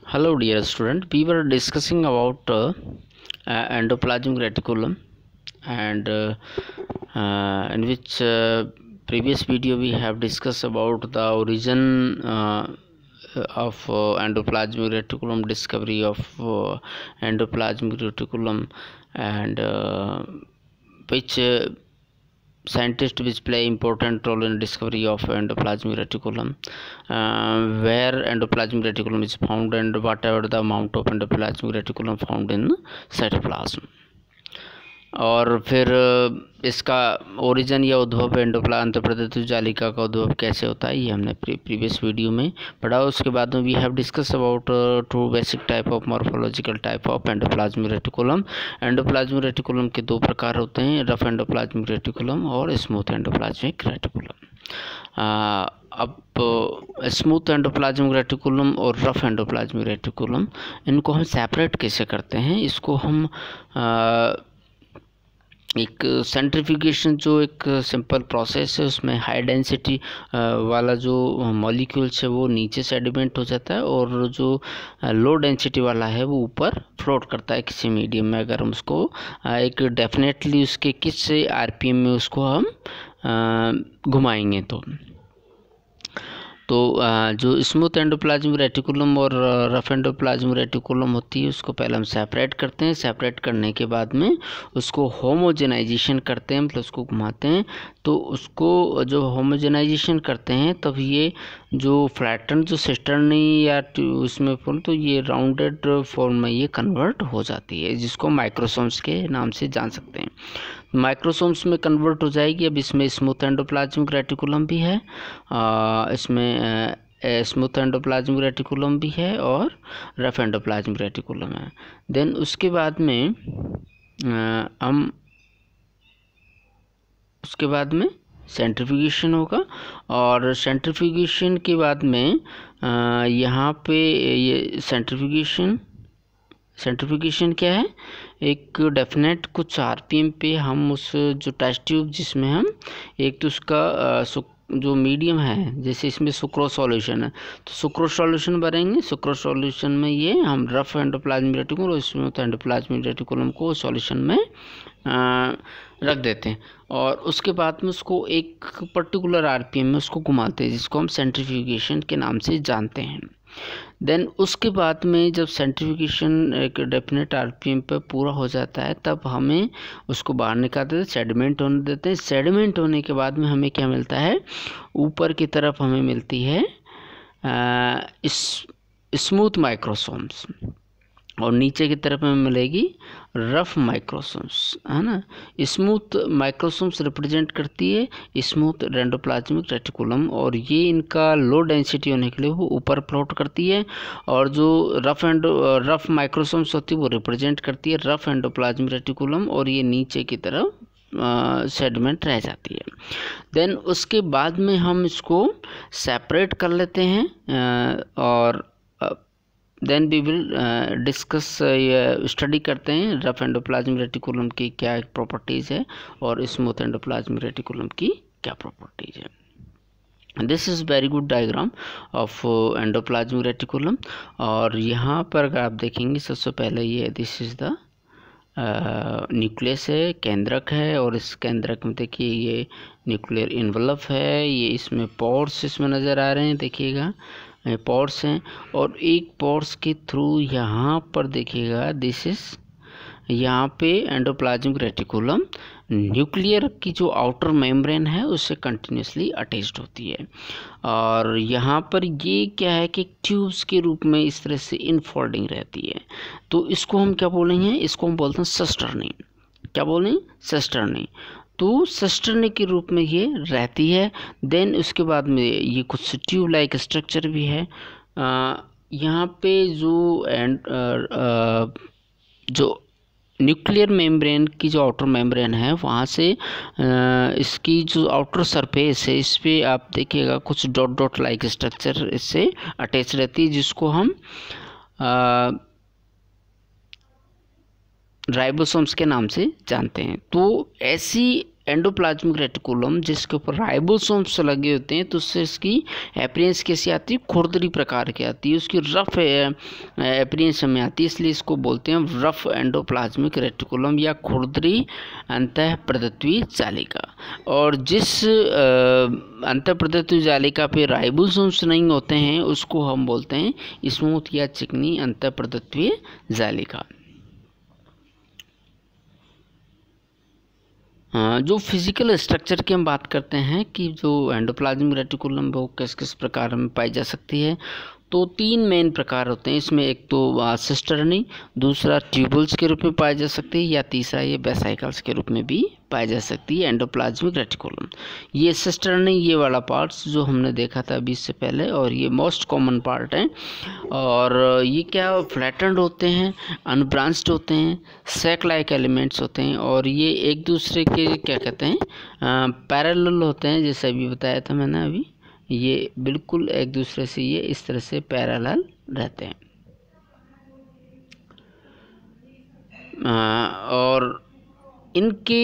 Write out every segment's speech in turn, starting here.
Hello dear student, we were discussing about endoplasmic reticulum and in which previous video we have discussed about the origin of endoplasmic reticulum, discovery of endoplasmic reticulum, and which scientists which play important role in discovery of endoplasmic reticulum, where endoplasmic reticulum is found and whatever the amount of endoplasmic reticulum found in cytoplasm. और फिर इसका origin या उद्भव अंतःप्रदित जालिका का उद्भव कैसे होता है ये हमने प्रीवियस वीडियो में पढ़ा। उसके बाद में we have discuss about two basic type of morphological type of endoplasmic reticulum. Endoplasmic reticulum के दो प्रकार होते हैं, रफ एंडोप्लाज्मिक रेटिकुलम और स्मूथ एंडोप्लाज्मिक रेटिकुलम। अब स्मूथ एंडोप्लाज्मिक रेटिकुलम और रफ एंडोप्लाज्मिक रेटिकुलम, इनको हम सेपरेट कैसे करते हैं? इसको हम एक सेंट्रीफ्यूगेशन जो एक सिंपल प्रोसेस है, उसमें हाई डेंसिटी वाला जो मॉलिक्यूल्स है वो नीचे सेडिमेंट हो जाता है और जो लो डेंसिटी वाला है वो ऊपर फ्लोट करता है किसी मीडियम में। अगर हम उसको एक डेफिनेटली उसके किस आरपीएम में उसको हम घुमाएंगे तो जो स्मूथ एंडोप्लाज्मिक रेटिकुलम और रफ एंडोप्लाज्मिक रेटिकुलम होती है उसको पहले हम सेपरेट करते हैं। सेपरेट करने के बाद में उसको होमोजेनाइजेशन करते हैं, मतलब उसको घुमाते हैं। तो उसको जो होमोजेनाइजेशन करते हैं तब ये जो फ्लैटन जो सिस्टर्नी या उसमें फॉर्म, तो ये राउंडेड फॉर्म में ये कन्वर्ट हो जाती है, जिसको माइक्रोसोम्स के नाम से जान सकते हैं। माइक्रोसोम्स में कन्वर्ट हो जाएगी। अब इसमें स्मूथ एंडोप्लाज्मिक रेटिकुलम भी है, इसमें स्मूथ एंडोप्लाज्मिक रेटिकुलम भी है और रफ एंडोप्लाज्मिक रेटिकुलम है। देन उसके बाद में सेंट्रीफ्यूगेशन होगा और सेंट्रीफ्यूगेशन के बाद में यहाँ पे ये सेंट्रीफ्यूगेशन क्या है? एक डेफिनेट कुछ आरपीएम पे हम उस जो टेस्ट ट्यूब जिसमें हम एक तो उसका जो मीडियम है, जैसे इसमें सुक्रोज सॉल्यूशन है तो सुक्रोज सॉल्यूशन भरेंगे। सुक्रोज सॉल्यूशन में ये हम रफ एंडोप्लाज्मिक रेटिकुलम और स्मूथ एंडोप्लाज्मिक रेटिकुलम को सॉल्यूशन में रख देते हैं और उसके बाद में उसको एक पर्टिकुलर आरपीएम में उसको घुमाते हैं, जिसको हम सेंट्रीफ्यूगेशन के नाम से जानते हैं। देन उसके बाद में जब सेंट्रीफ्यूगेशन एक डेफिनेट आरपीएम पे पूरा हो जाता है तब हमें उसको बाहर निकाल देते हैं, सेडिमेंट होने देते हैं। सेडिमेंट होने के बाद में हमें क्या मिलता है? ऊपर की तरफ हमें मिलती है स्मूथ माइक्रोसोम्स और नीचे की तरफ में मिलेगी रफ माइक्रोसोम्स, है ना। स्मूथ माइक्रोसोम्स रिप्रेजेंट करती है स्मूथ एंडोप्लाज्मिक रेटिकुलम और ये इनका लो डेंसिटी होने के लिए वो ऊपर प्लॉट करती है, और जो रफ माइक्रोसोम्स होती है वो रिप्रेजेंट करती है रफ एंडोप्लाज्मिक रेटिकुलम और ये नीचे की तरफ सेडिमेंट रह जाती है। देन उसके बाद में हम इसको सेपरेट कर लेते हैं और then we will discuss study करते हैं रफ एंडोप्लाज्मिक रेटिकुलम की क्या प्रॉपर्टीज़ है और स्मूथ एंडोप्लाज्मिक रेटिकुलम की क्या प्रॉपर्टीज़ है। This is very good diagram of endoplasmic reticulum. और यहाँ पर अगर आप देखेंगे सबसे पहले ये दिस इज़ द न्यूक्लियस है, केंद्रक है, और इस केंद्रक में देखिए ये न्यूक्लियर इन्वेलप है, ये इसमें पोर्स इसमें नज़र आ रहे हैं, देखिएगा पोर्स हैं और एक पोर्स के थ्रू यहाँ पर देखिएगा दिस इज यहाँ पे एंडोप्लाज्मिक रेटिकुलम न्यूक्लियर की जो आउटर मेम्ब्रेन है उससे कंटिन्यूसली अटैच्ड होती है और यहाँ पर ये क्या है कि ट्यूब्स के रूप में इस तरह से इनफोल्डिंग रहती है। तो इसको हम क्या बोलेंगे? इसको हम बोलते हैं सिस्टर्नी। क्या बोलें? सिस्टर्नी। तो सिस्टर्नी के रूप में ये रहती है। देन उसके बाद में ये कुछ ट्यूब लाइक स्ट्रक्चर भी है। यहाँ पे जो न्यूक्लियर मेम्ब्रेन की जो आउटर मेम्ब्रेन है वहाँ से इसकी जो आउटर सरफेस है इस पर आप देखिएगा कुछ डॉट डॉट लाइक स्ट्रक्चर इससे अटैच रहती है, जिसको हम राइबोसोम्स के नाम से जानते हैं। तो ऐसी एंडोप्लाज्मिक रेटिकुलम जिसके ऊपर राइबोसोम्स लगे होते हैं, तो उससे इसकी अपीयरेंस कैसी आती है, खुरदरी प्रकार की आती है, उसकी रफ अपीयरेंस में आती है, इसलिए इसको बोलते हैं रफ एंडोप्लाज्मिक रेटिकुलम या खुरदरी अंतःप्रदत्वीय जालिका। और जिस अंतःप्रदत्वीय जालिका पे राइबोसोम्स नहीं होते हैं उसको हम बोलते हैं स्मूथ या चिकनी अंतःप्रदत्वीय जालिका। जो फिजिकल स्ट्रक्चर की हम बात करते हैं कि जो एंडोप्लाज्मिक रेटिकुलम वो किस किस प्रकार में पाई जा सकती है, तो 3 मेन प्रकार होते हैं इसमें। एक तो सिस्टर्नी, दूसरा ट्यूबल्स के रूप में पाई जा सकती है, या तीसरा ये वेसिकल्स के रूप में भी पाई जा सकती है एंडोप्लाज्मिक रेटिकुलम। ये सिस्टर्नी, ये वाला पार्ट्स जो हमने देखा था अभी इससे पहले, और ये मोस्ट कॉमन पार्ट है। और ये क्या फ्लैटेंड होते हैं, अनब्रांच्ड होते हैं, सैक लाइक एलिमेंट्स होते हैं, और ये एक दूसरे के क्या कहते हैं पैरेलल होते हैं, जैसे अभी बताया था मैंने अभी, ये बिल्कुल एक दूसरे से ये इस तरह से पैरेलल रहते हैं। और इनके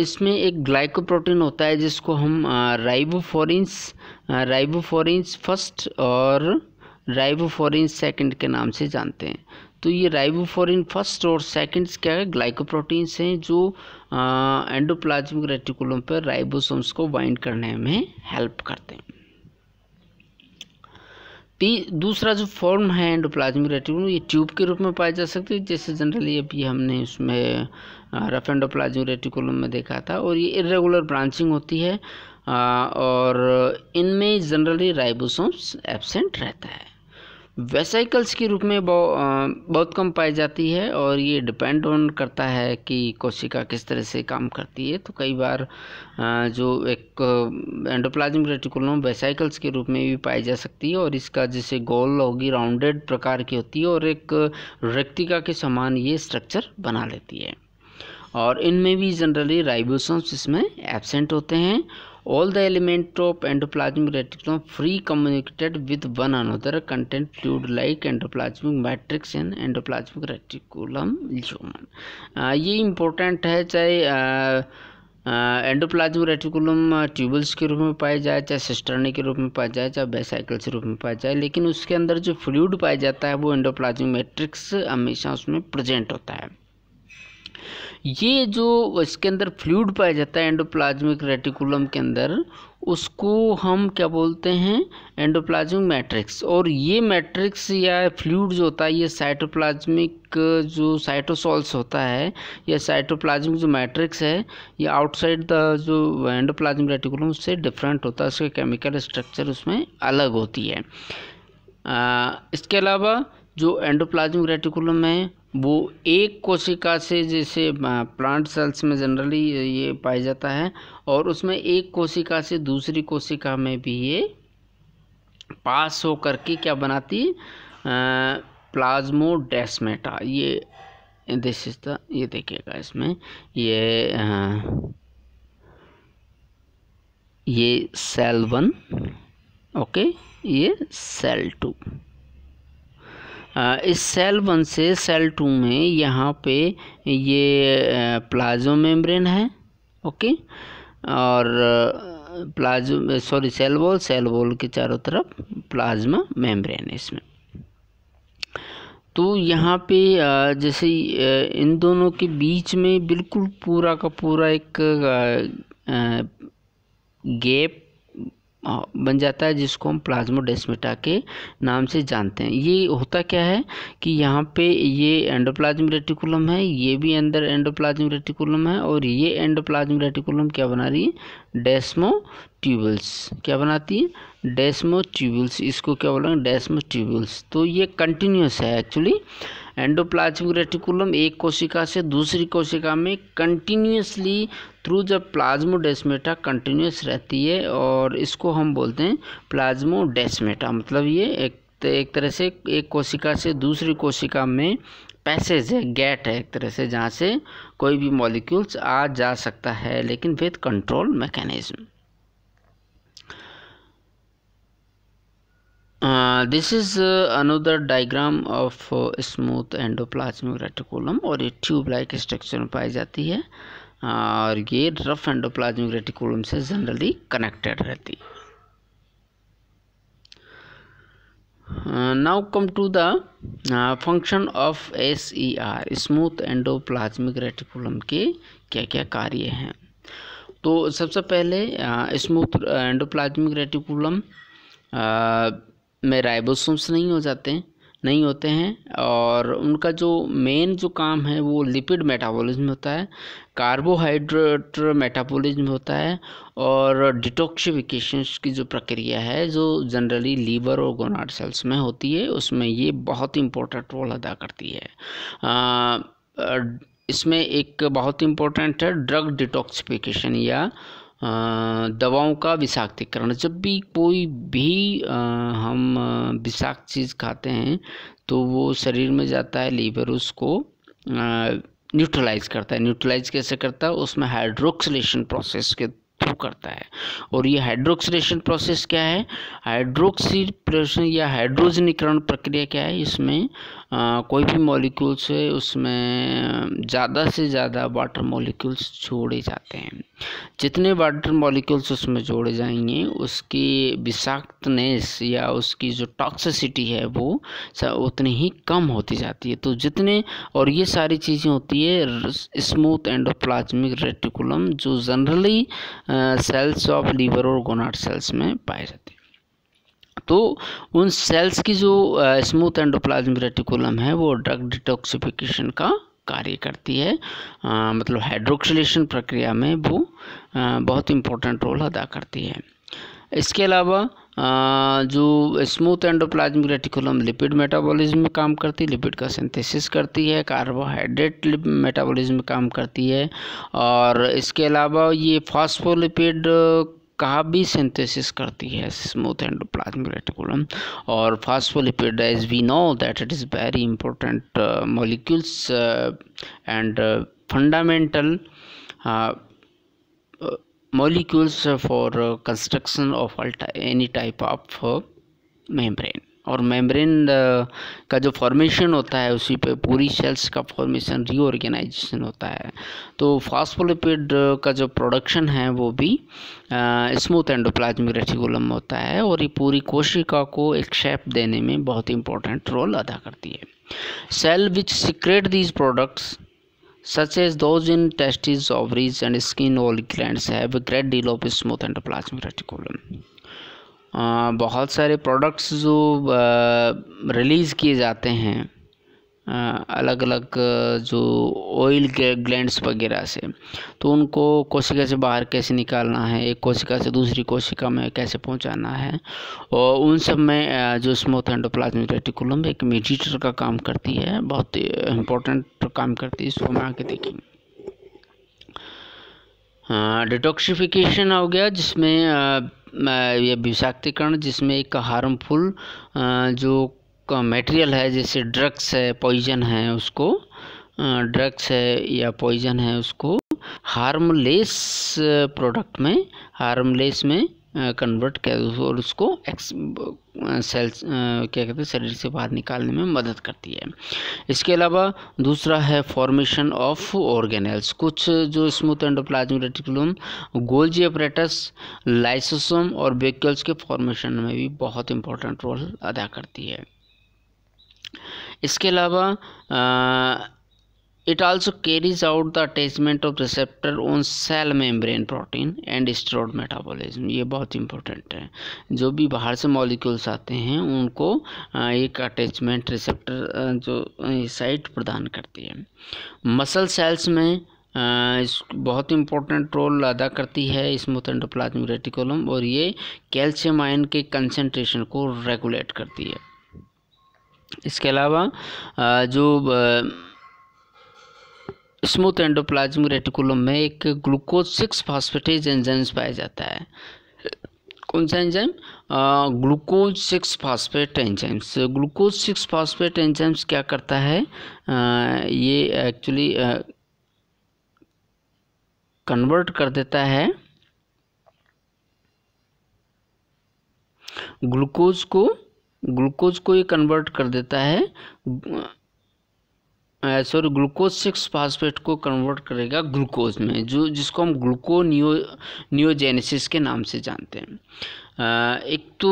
इसमें एक ग्लाइकोप्रोटीन होता है जिसको हम राइबोफोरिन्स फर्स्ट और राइबोफोरिन्स सेकंड के नाम से जानते हैं। तो ये राइबोफोरिन फर्स्ट और सेकंड्स क्या है, ग्लाइकोप्रोटीन्स हैं जो एंडोप्लाज्मिक रेटिकुलम पर राइबोसोम्स को बाइंड करने में हेल्प करते हैं। दूसरा जो फॉर्म है एंडोप्लाज्मिक रेटिकुलम, ये ट्यूब के रूप में पाया जा सकती है, जैसे जनरली अभी हमने उसमें रफ एंडोप्लाज्मिक रेटिकुलम में देखा था। और ये इरेगुलर ब्रांचिंग होती है और इनमें जनरली राइबोसोम्स एब्सेंट रहता है। वेसिकल्स के रूप में बहुत कम पाई जाती है, और ये डिपेंड ऑन करता है कि कोशिका किस तरह से काम करती है। तो कई बार जो एक एंडोप्लाज्मिक रेटिकुलम वेसिकल्स के रूप में भी पाई जा सकती है, और इसका जैसे गोल होगी राउंडेड प्रकार की होती है, और एक रेक्टिका के समान ये स्ट्रक्चर बना लेती है। और इनमें भी जनरली राइबोसोम्स इसमें एब्सेंट होते हैं। All the element of endoplasmic reticulum free communicated with one another contain fluid like endoplasmic matrix and endoplasmic reticulum lumen। ये इम्पोर्टेंट है, चाहे एंडोप्लाज्मिक रेटिकुलम ट्यूबल्स के रूप में पाया जाए, चाहे सिस्टर्नी के रूप में पाया जाए, चाहे वेसिकल्स के रूप में पाया जाए, लेकिन उसके अंदर जो फ्लूइड पाया जाता है वो एंडोप्लाज्मिक मैट्रिक्स हमेशा उसमें प्रेजेंट होता है। ये जो इसके अंदर फ्लूइड पाया जाता है एंडोप्लाज्मिक रेटिकुलम के अंदर, उसको हम क्या बोलते हैं, एंडोप्लाज्मिक मैट्रिक्स। और ये मैट्रिक्स या फ्लूइड जो होता है ये साइटोप्लाज्मिक जो साइटोसॉल्स होता है या साइटोप्लाज्मिक जो मैट्रिक्स है, ये आउटसाइड द जो एंडोप्लाज्मिक रेटिकुलम उससे डिफरेंट होता है, उसका केमिकल स्ट्रक्चर उसमें अलग होती है। इसके अलावा जो एंडोप्लाज्मिक रेटिकुलम है वो एक कोशिका से, जैसे प्लांट सेल्स में जनरली ये पाया जाता है, और उसमें एक कोशिका से दूसरी कोशिका में भी ये पास हो करके क्या बनाती है, प्लाज्मोडेस्मेटा। ये दिस इज द, ये देखिएगा इसमें ये सेल 1, ओके, ये सेल 2। इस सेल 1 से सेल 2 में यहाँ पे ये प्लाज्मा मेम्ब्रेन है, ओके, और सेल वॉल के चारों तरफ प्लाज्मा मेम्ब्रेन है इसमें। तो यहाँ पे जैसे इन दोनों के बीच में बिल्कुल पूरा का पूरा एक गैप बन जाता है, जिसको हम प्लाज्मोडेस्मेटा के नाम से जानते हैं। ये होता क्या है कि यहाँ पे ये एंडोप्लाज्मिक रेटिकुलम है, ये भी अंदर एंडोप्लाज्मिक रेटिकुलम है, और ये एंडोप्लाज्मिक रेटिकुलम क्या बना रही है, डेस्मोट्यूबुल्स। क्या बनाती है, डेस्मोट्यूबुल्स। इसको क्या बोलेंगे, डेस्मोट्यूबुल्स। तो ये कंटिन्यूस है एक्चुअली। एंडोप्लाज्मिक रेटिकुलम एक कोशिका से दूसरी कोशिका में कंटिन्यूसली थ्रू जब प्लाज्मोडेस्मेटा कंटिन्यूस रहती है, और इसको हम बोलते हैं प्लाज्मोडेस्मेटा। मतलब ये एक तरह से एक कोशिका से दूसरी कोशिका में पैसेज है, गेट है एक तरह से, जहाँ से कोई भी मॉलिक्यूल्स आ जा सकता है, लेकिन with control mechanism. This is another diagram of smooth endoplasmic reticulum, और ये ट्यूब लाइक स्ट्रक्चर में पाई जाती है। और ये रफ एंडोप्लाज्मिक रेटिकुलम से जनरली कनेक्टेड रहती है। Now come to the function of SER, smooth endoplasmic reticulum के क्या क्या कार्य हैं। तो सबसे पहले स्मूथ एंडोप्लाज्मिक रेटिकुलम में राइबोसोम्स नहीं होते हैं और उनका जो मेन जो काम है वो लिपिड मेटाबॉलिज्म होता है, कार्बोहाइड्रेट मेटाबॉलिज्म होता है और डिटॉक्सिफिकेशन की जो प्रक्रिया है जो जनरली लीवर और गोनाड सेल्स में होती है, उसमें ये बहुत इंपॉर्टेंट रोल अदा करती है। इसमें एक बहुत इम्पोर्टेंट है ड्रग डिटॉक्सिफिकेशन या दवाओं का विषाक्तीकरण। जब भी कोई भी हम विषाक्त चीज़ खाते हैं तो वो शरीर में जाता है, लीवर उसको न्यूट्रलाइज करता है। न्यूट्रलाइज कैसे करता है? उसमें हाइड्रोक्सिलेशन प्रोसेस के थ्रू करता है। और ये हाइड्रोक्सिलेशन प्रोसेस क्या है? हाइड्रोक्सिलेशन या हाइड्रोजनीकरण प्रक्रिया क्या है? इसमें कोई भी मॉलिक्यूल्स है उसमें ज़्यादा से ज़्यादा वाटर मॉलिक्यूल्स जोड़े जाते हैं। जितने वाटर मॉलिक्यूल्स उसमें जोड़े जाएंगे उसकी विषाक्तनेस या उसकी जो टॉक्सिसिटी है वो उतनी ही कम होती जाती है। तो जितने और ये सारी चीज़ें होती है स्मूथ एंडोप्लाज्मिक रेटिकुलम जो जनरली सेल्स ऑफ लीवर और गोनाड सेल्स में पाए जाते हैं। तो उन सेल्स की जो स्मूथ एंडोप्लाज्मिक रेटिकुलम है वो ड्रग डिटॉक्सिफिकेशन का कार्य करती है, मतलब हाइड्रोक्सिलेशन प्रक्रिया में वो बहुत इम्पोर्टेंट रोल अदा करती है। इसके अलावा जो smooth endoplasmic reticulum lipid metabolism में काम करती है, लिपिड का सिंथेसिस करती है, कार्बोहाइड्रेट मेटाबॉलिज्म में काम करती है और इसके अलावा ये फॉस्फोलिपिड का भी सिंथेसिस करती है स्मूथ एंडोप्लाज्मिक रेटिकुलम। और phospholipid as we know that it is very important molecules and fundamental molecules for construction of any type of membrane। और मेम्ब्रेन का जो फॉर्मेशन होता है उसी पे पूरी सेल्स का फॉर्मेशन रीऑर्गेनाइजेशन होता है। तो फॉस्फोलिपिड का जो प्रोडक्शन है वो भी स्मूथ एंडोप्लाज्मिक रेटिकुलम होता है और ये पूरी कोशिका को एक शेप देने में बहुत इंपॉर्टेंट रोल अदा करती है। Cell which secrete these products such as those in testes, ovaries and skin oil glands have a great deal of smooth endoplasmic reticulum। बहुत सारे प्रोडक्ट्स जो रिलीज़ किए जाते हैं अलग अलग जो ऑयल ग्लैंड्स वगैरह से, तो उनको कोशिका से बाहर कैसे निकालना है, एक कोशिका से दूसरी कोशिका में कैसे पहुंचाना है, और उन सब में जो स्मूथ एंडोप्लाज्मिक रेटिकुलम एक मीडिएटर का काम करती है, बहुत इम्पोर्टेंट काम करती है। इसको हम आगे देखेंगे। डिटॉक्सिफिकेशन हो गया जिसमें यह विषाक्तीकरण, जिसमें एक हार्मफुल जो मटेरियल है जैसे ड्रग्स है, पॉइजन है, उसको ड्रग्स है या पॉइजन है उसको हार्मलेस प्रोडक्ट में, हार्मलेस में कन्वर्ट कर और उसको सेल्स क्या कहते हैं शरीर से बाहर निकालने में मदद करती है। इसके अलावा दूसरा है फॉर्मेशन ऑफ ऑर्गेनेल्स। कुछ जो smooth endoplasmic reticulum Golgi apparatus, lysosome और वेक्यूल्स के फॉर्मेशन में भी बहुत इंपॉर्टेंट रोल अदा करती है। इसके अलावा it also carries out the attachment of receptor on cell membrane protein and steroid metabolism। ये बहुत इंपॉर्टेंट है। जो भी बाहर से मॉलिक्यूल्स आते हैं उनको एक अटैचमेंट रिसेप्टर जो साइट प्रदान करती है। मसल सेल्स में बहुत इंपॉर्टेंट रोल अदा करती है स्मूथ एंडोप्लाज्मिक रेटिकुलम और ये कैल्शियम आयन के कंसंट्रेशन को रेगुलेट करती है। इसके अलावा जो स्मूथ एंडोप्लाज्मिक रेटिकुलम में एक ग्लूकोज 6 फॉस्फेटेज एंजाइम्स पाया जाता है। कौन सा enzyme? Glucose 6 phosphate enzymes. Glucose 6 phosphate enzymes क्या करता है? ये एक्चुअली कन्वर्ट कर देता है ग्लूकोज को ये कन्वर्ट कर देता है सॉरी ग्लूकोज 6 फास्फेट को कन्वर्ट करेगा ग्लूकोज में, जिसको हम नियोजेनेसिस के नाम से जानते हैं। एक तो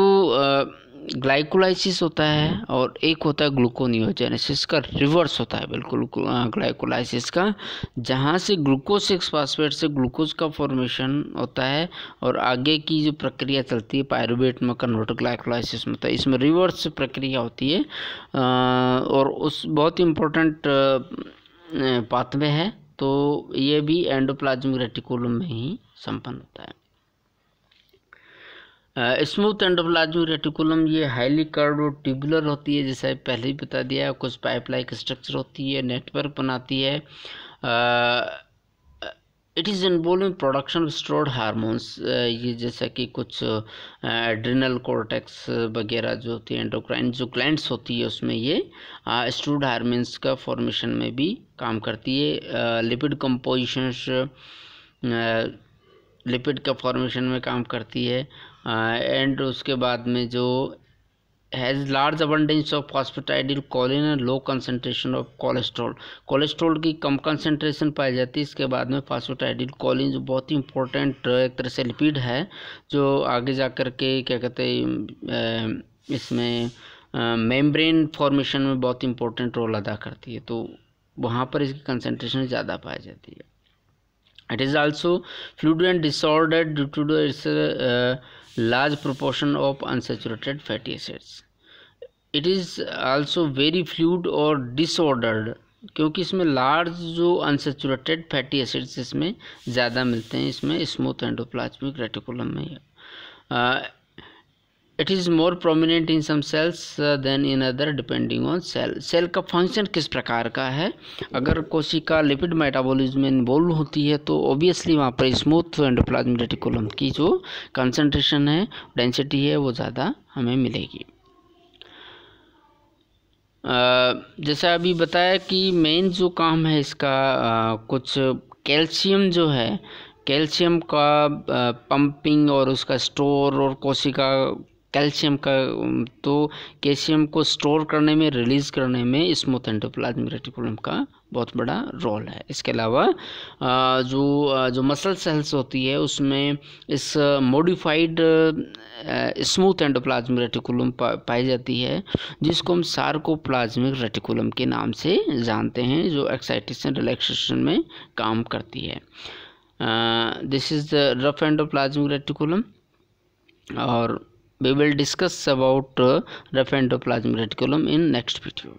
ग्लाइकोलाइसिस होता है और एक होता है ग्लूकोनियोजेनेसिस का रिवर्स होता है बिल्कुल ग्लाइकोलाइसिस का, जहाँ से ग्लूकोज 6 फास्फेट से ग्लूकोज का फॉर्मेशन होता है और आगे की जो प्रक्रिया चलती है पायरुवेट में कन्वर्ट ग्लाइकोलाइसिस में होता है, इसमें रिवर्स प्रक्रिया होती है और उस बहुत इम्पोर्टेंट पाथवे है। तो ये भी एंडोप्लाज्मिक रेटिकुलम में ही संपन्न होता है। स्मूथ एंडोप्लाज्मिक रेटिकुलम ये हाईली कर्व्ड और ट्यूबुलर होती है, जैसे पहले ही बता दिया, कुछ पाइप लाइक स्ट्रक्चर होती है, नेटवर्क बनाती है। It is involve in production of stored hormones, ये जैसा कि कुछ एड्रिनल कॉर्टेक्स वगैरह जो होती है, एंडोक्राइन जो ग्लैंड्स होती है उसमें ये स्टोर्ड हार्मोन्स का फॉर्मेशन में भी काम करती है। लिपिड कंपोजिशंस लिपिड का फॉर्मेशन में काम करती है। एंड उसके बाद में जो has large abundance of phosphatidylcholine and low concentration of cholesterol की कम कंसनट्रेशन पाई जाती है। इसके बाद में फॉस्फेटाइडिल कोलिन जो बहुत ही इंपॉर्टेंट एक तरह से लिपिड है, जो आगे जा कर के क्या कहते हैं इसमें मेम्ब्रेन फॉर्मेशन में बहुत इंपॉर्टेंट रोल अदा करती है, तो वहाँ पर इसकी कंसनट्रेशन ज़्यादा पाई जाती है। It is also fluid and disordered due to its large proportion of unsaturated fatty acids. It is also very fluid और disordered क्योंकि इसमें लार्ज जो अनसेचुरेटेड फैटी एसिड्स इसमें ज़्यादा मिलते हैं, इसमें स्मूथ एंडोप्लाज्मिक रेटिकुलम में है। It is more prominent in some cells than in other depending on cell का फंक्शन किस प्रकार का है। अगर कोशिका लिपिड मेटाबॉलिज्म में इन्वॉल्व होती है तो ऑब्वियसली वहाँ पर स्मूथ एंडोप्लाज्मिक रेटिकुलम की जो कंसंट्रेशन है, डेंसिटी है, वो ज़्यादा हमें मिलेगी। जैसा अभी बताया कि मेन जो काम है इसका कुछ कैल्शियम जो है, कैल्शियम का पंपिंग और उसका स्टोर और कोशिका कैल्शियम का, तो कैल्शियम को स्टोर करने में, रिलीज़ करने में स्मूथ एंडोप्लाज्मिक रेटिकुलम का बहुत बड़ा रोल है। इसके अलावा जो मसल सेल्स होती है उसमें इस मॉडिफाइड स्मूथ एंडोप्लाज्मिक रेटिकुलम पाई जाती है, जिसको हम सार्कोप्लाज्मिक रेटिकुलम के नाम से जानते हैं, जो एक्साइटेशन रिलैक्सेशन में काम करती है। This is the rough endoplasmic reticulum और we will discuss about rough endoplasmic reticulum in next video.